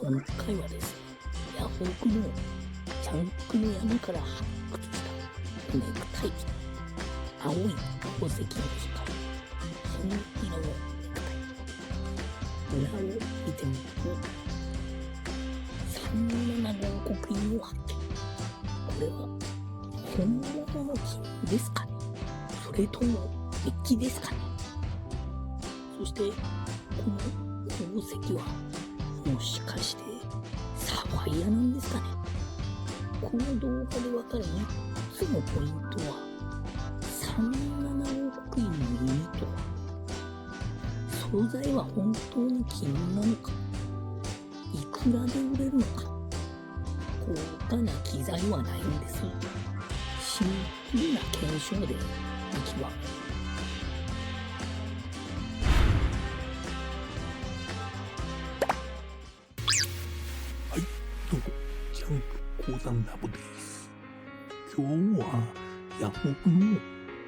今回はですね、ヤフオクのジャンクの山から発掘したネクタイ、青い宝石の光、金色のネクタイ、裏を見てみると375刻印を発見。これは本物の金ですかね、それともメッキですかね。そしてこの宝石はもしかしてサファイアなんですかね。この動画でわかる3つのポイントは、375刻印の意味とは、素材は本当に金なのか、いくらで売れるのか、高価な機材はないんです。シンプルな検証でいきます。はい、どうも、ジャンク鉱山ラボです。今日はヤフオクの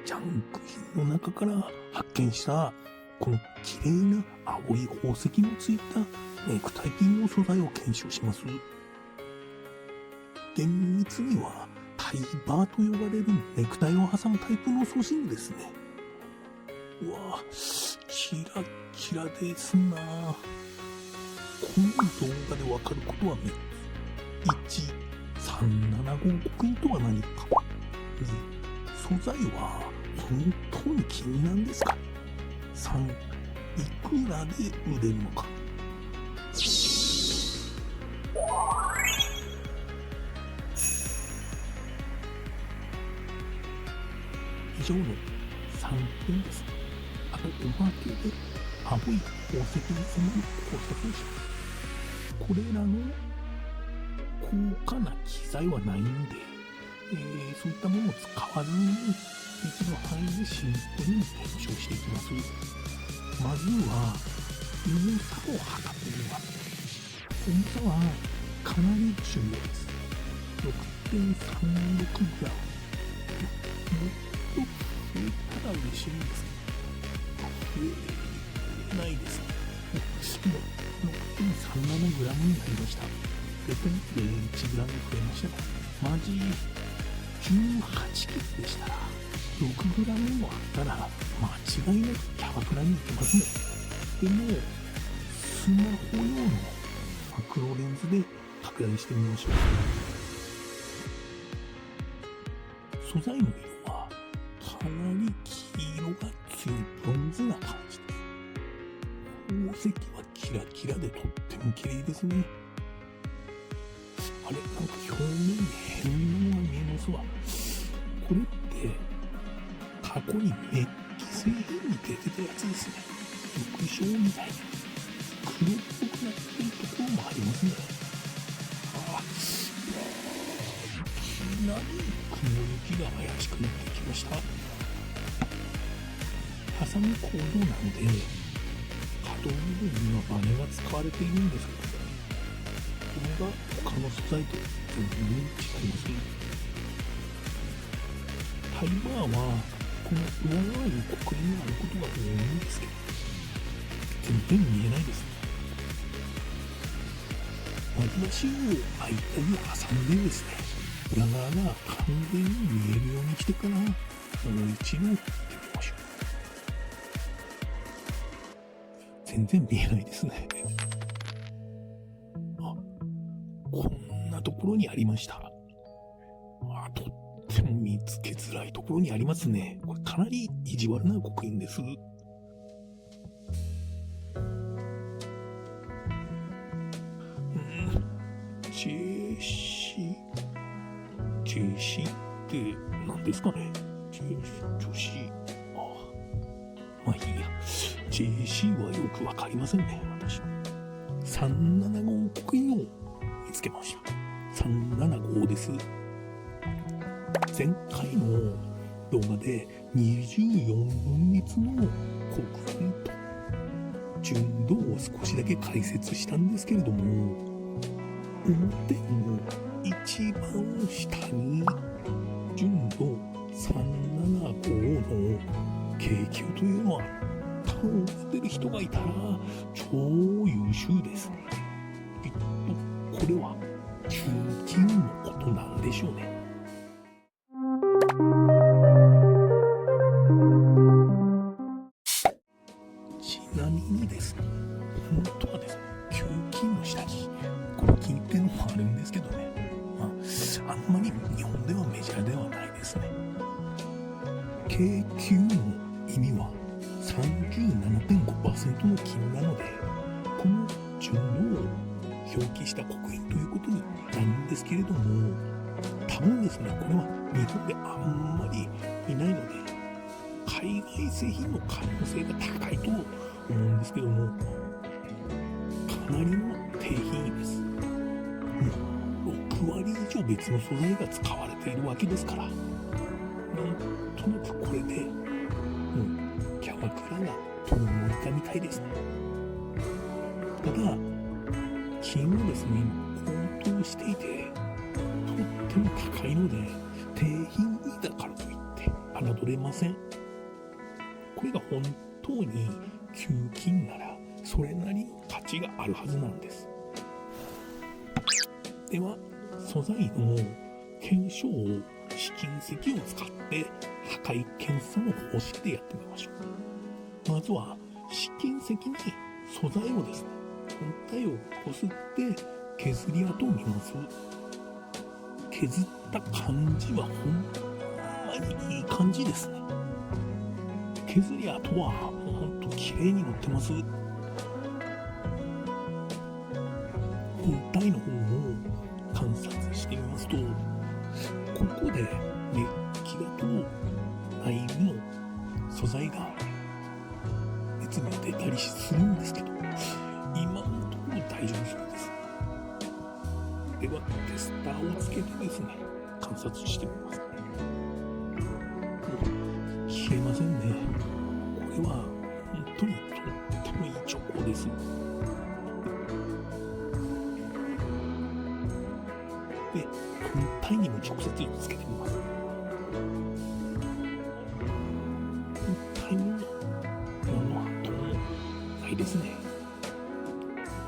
ジャンク品の中から発見したこの綺麗な青い宝石のついたネクタイピンの素材を検証します。厳密にはタイバーと呼ばれるネクタイを挟むタイプの装身具ですね。うわぁ、キラキラですなぁ。この動画でわかることは3つ。1、375刻印とは何か。2、素材は本当に金なんですか。3、いくらで売れるのか。以上の3点です。あとおまけで青い宝石に迫る考察をします。これらの高価な機材はないんで、そういったものを使わずにできる範囲でシンプルに検証していきます。まずは重さを測ってみます。重さはかなり重要です。 6.36g。 もっと増えたら嬉しいんですけど、増えないですね。もう 6.37g になりました。0.01g 増えましたが、マジ18キロでしたら 6g もあったら間違いなくキャバクラに行けますね。でもスマホ用のマクロレンズで拡大してみましょう。素材の色はかなり黄色が強いブロンズな感じです。宝石はキラキラでとっても綺麗ですね。あれ、なんか表面に変なのが見えますわ。これって過去にメッキ製品に出てたやつですね。副賞みたいな黒っぽくなっているところもありますね。いきなり雲行きが怪しくなってきました。ハサミ構造なので可動部分にはバネが使われているんですけど、これが他の素材と全然違いますね。タイバーはこの裏側に刻印があることが多いんですけど、全然見えないですね。割り箸を間に挟んでですね、裏側が完全に見えるようにしてからもう一度やってみましょう。全然見えないですね。こんなところにありました。とっても見つけづらいところにありますね。これかなり意地悪な刻印です。JC って何ですかね。女子。まあいいや。JC はよくわかりませんね、私は。375刻印を見つけました。375です。前回の動画で24分率の刻印と純度を少しだけ解説したんですけれども、表の一番下に純度375の京急というのは頼んでる人がいたら超優秀です。きっとこれは吸金のことなんでしょうね。ちなみにですね、本当はですね、吸金の下着、黒金っていうのもあるんですけどね、あんまり日本ではメジャーではないですね。K9の意味は 37.5% の金なので、この純度を表記した刻印ということになるんですけれども、多分ですね、これは日本であんまりいないので、海外製品の可能性が高いと思うんですけども、かなりの低品位です。6割以上別の素材が使われているわけですから、なんとなくこれで、キャバクラが遠のいたみたいですね。ただ、金はですね、今高騰していて、とっても高いので、低品位だからといって侮れません。これが本当に吸金なら、それなりの価値があるはずなんです。では、素材の検証を試金石を使って破壊検査の方式でやってみましょう。まずは試金石に素材をですね、本体をこすって削り跡を見ます。削った感じはほんまにいい感じですね。削り跡はほんと綺麗に乗ってます。本体の方を観察してみますと、ここでメッキだと内部の素材が熱が出たりするんですけど、今のところ大丈夫そうです。ではテスターをつけてですね、観察してみます。消えませんね。これは本当にとってもいい兆候です。で、本体にも直接つけてみます。本体にも何の跡もないですね。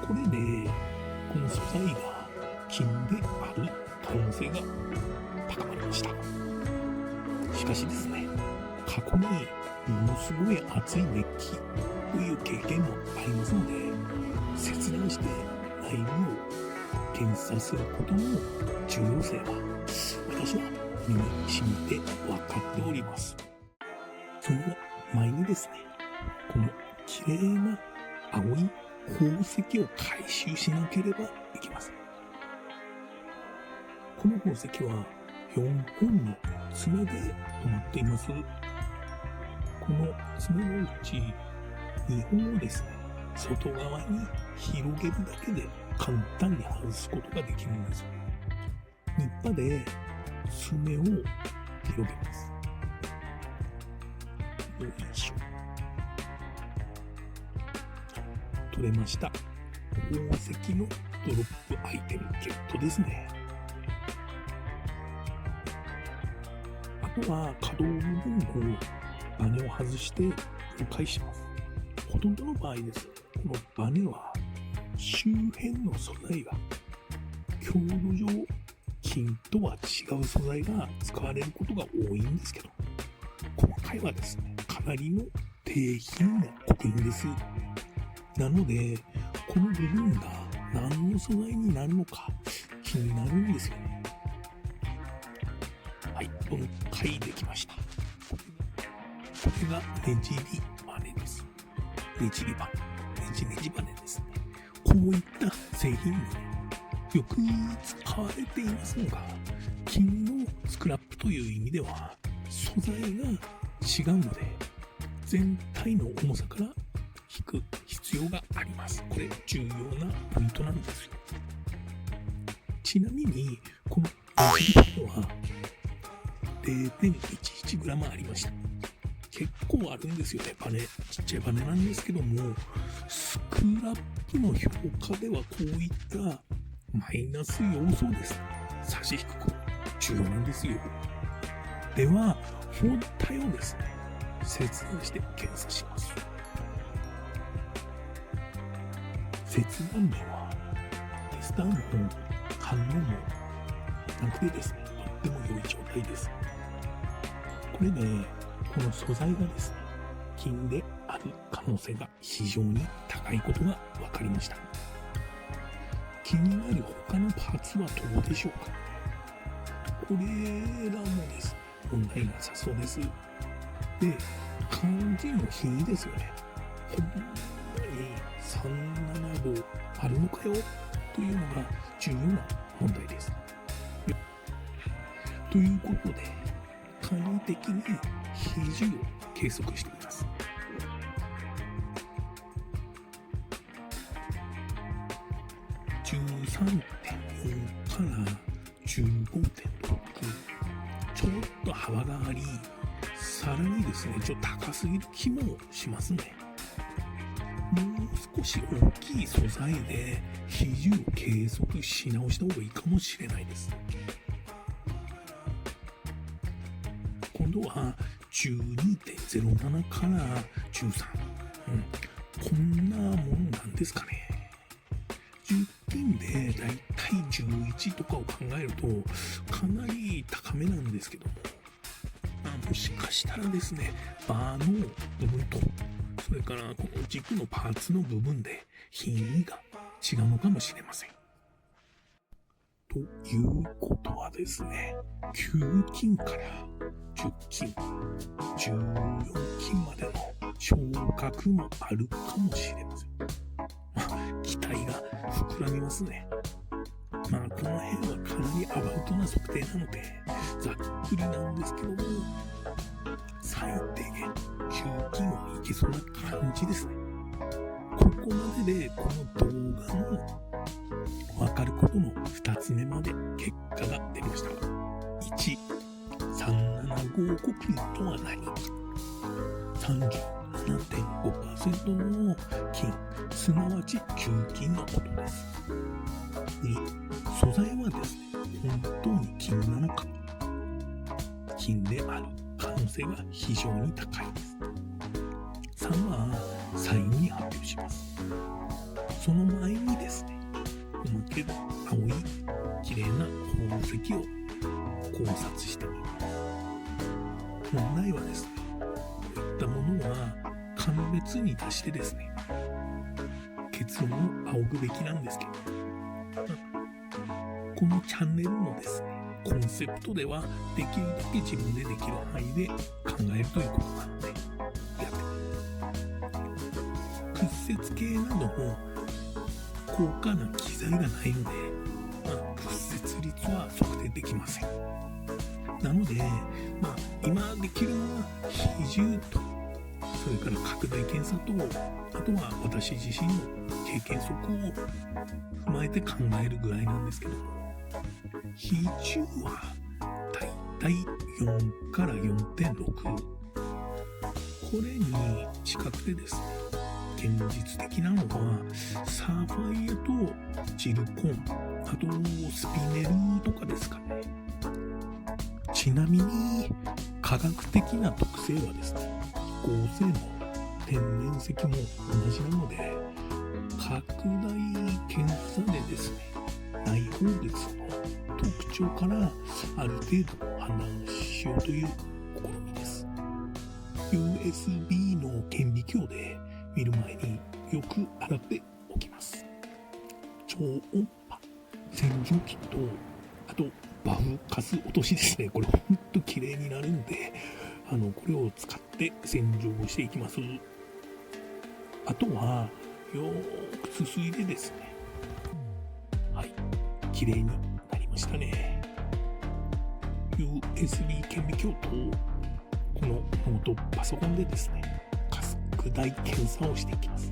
これでこの素材が金である可能性が高まりました。しかしですね、過去にものすごい熱いメッキという経験もありますので、切断して内部を検査することの重要性は私は身に染みて分かっております。その前にですね、この綺麗な青い宝石を回収しなければいけません。この宝石は4本の爪で止まっています。この爪のうち2本をですね、外側に広げるだけで簡単に外すことができるんです。ニッパで爪を広げます。よいしょ。取れました。宝石のドロップアイテムゲットですね。あとは可動部分のバネを外して分解します。ほとんどの場合です。このバネは周辺の素材は強度上金とは違う素材が使われることが多いんですけど、今回はですね、かなりの低品な刻印です。なのでこの部分が何の素材になるのか気になるんですよね。はい、分解できました。これがねじりバネです。ねじりバネ、ねじバネですね。こういった製品によく使われていますのが、金のスクラップという意味では素材が違うので全体の重さから引く必要があります。これ重要なポイントなんですよ。ちなみにこのねじりバネは 0.11g ありました。結構あるんですよね。バネ、ちっちゃいバネなんですけども、スクラップの評価ではこういったマイナス要素です。差し引くこと重要なんですよ。では本体をですね、切断して検査します。切断面はテススターの反応もなくてですね、とっても良い状態です。これで、この素材がですね、金である可能性が非常に高いことが分かりました。気になる他のパーツはどうでしょうか。これらもですね、問題なさそうです。で、漢字の比ですよね。ほんまに375あるのかよというのが重要な問題です。ということで、簡易的に比重を計測しています。13.4 から15.6、ちょっと幅があり、さらにですね、ちょっと高すぎる気もしますね。もう少し大きい素材で比重を計測し直した方がいいかもしれないです。今度は 12.07 から13、こんなもんなんですかね。10金でだいたい11とかを考えるとかなり高めなんですけども、もしかしたらですね、バーの部分とそれからこの軸のパーツの部分で品位が違うのかもしれません。ということはですね、9金から10金、14金までの昇格もあるかもしれません。期待が膨らみますね。この辺はかなりアバウトな測定なのでざっくりなんですけども、最低限9金はいけそうな感じですね。ここまででこの動画の分かることの2つ目まで結果が出ました。1、375コピーとは何？ 37.5% の金、すなわち9金のことです。2、素材はですね、本当に金なのか。金である可能性が非常に高いです。3は最後に発表します。その前にですね、表の青い綺麗な宝石を考察してみます。問題はですね、こういったものは鑑別に出してですね、結論を仰ぐべきなんですけど、このチャンネルのですね、コンセプトではできるだけ自分でできる範囲で考えるということなので、やってみます。屈折計なども高価な機材がないので、屈折率は測定できません。なので、今できるのは比重と、それから拡大検査と、あとは私自身の経験則を踏まえて考えるぐらいなんですけども、比重はだいたい4から4.6、これに近くてですね、現実的なのはサーファイアとジルコン、あとスピネルとかですかね。ちなみに科学的な特性はですね、飛行性も天然石も同じなので、拡大検査でですね、内包物の特徴からある程度判断しようという試みです。 USB の顕微鏡で見る前によく洗っておきます。超音波洗浄機と、あとバフカス落としですね。これほんと綺麗になるんで、これを使って洗浄していきます。あとはよーくすすいでですね、はい、綺麗になりましたね。 USB 顕微鏡とこのノートパソコンでですね、拡大検査をしていきます。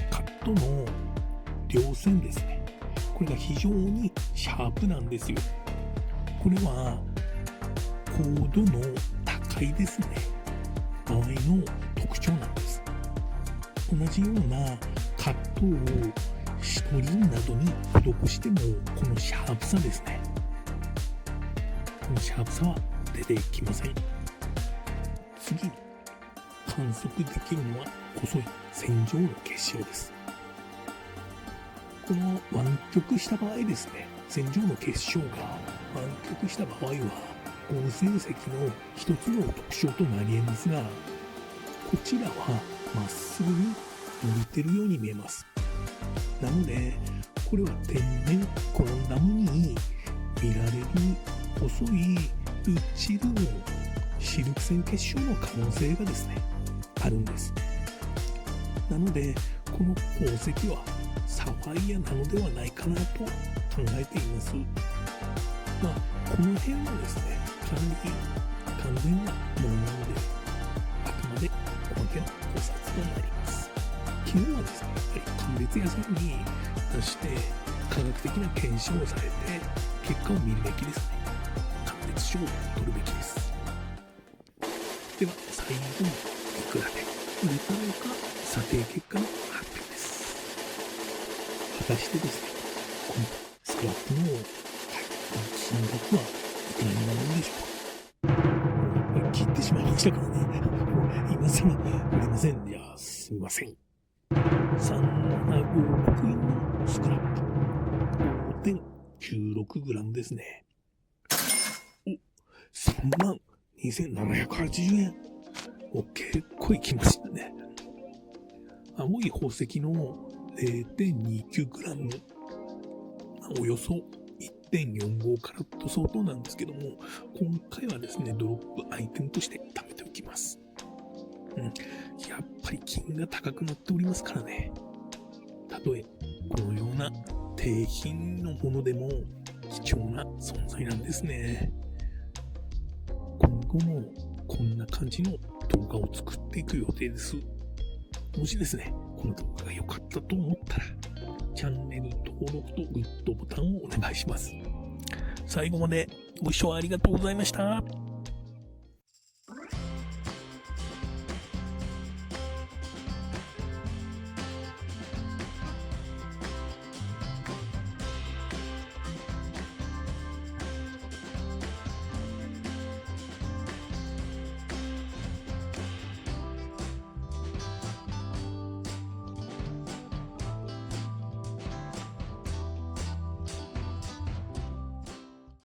カットの両線ですね、これが非常にシャープなんですよ。これは高度の高いですね、場合の特徴なんです。同じようなカットをシトリンなどに施しても、このシャープさですね、このシャープさは出てきません。次に観測できるのは細い線状の結晶です。この湾曲した場合ですね、戦場の結晶が湾曲した場合は、合成石の一つの特徴となり得ますが、こちらはまっすぐに伸びてるように見えます。なので、これは天然コランダムに見られる細い一部のシルク線結晶の可能性がですね、あるんです。なので、この宝石はサファイアなのではないかなと考えています。まあ、この辺はですね、完全なものなので、あくまでおまけの考察となります。基本はですね、やっぱり鑑別屋さんに出して、科学的な検証をされて、結果を見るべきですね。鑑別書を取るべきです。では、最後にいくらで売れたのか、査定結果の発表です。果たしてですね、このスクラップの、金額はいくらになるんでしょうか。切ってしまいましたからね。今更売れません。じゃあ、すみません。3756円のスクラップ。5.96g ですね。32,780円。結構いきましたね。青い宝石の 0.29g。およそ 1.45 カラット相当なんですけども、今回はですね、ドロップアイテムとして貯めておきます。やっぱり金が高くなっておりますからね。たとえこのような低品のものでも貴重な存在なんですね。今後もこんな感じの動画を作っていく予定です。もしですね、この動画が良かったと思ったら、チャンネル登録とグッドボタンをお願いします。最後までご視聴ありがとうございました。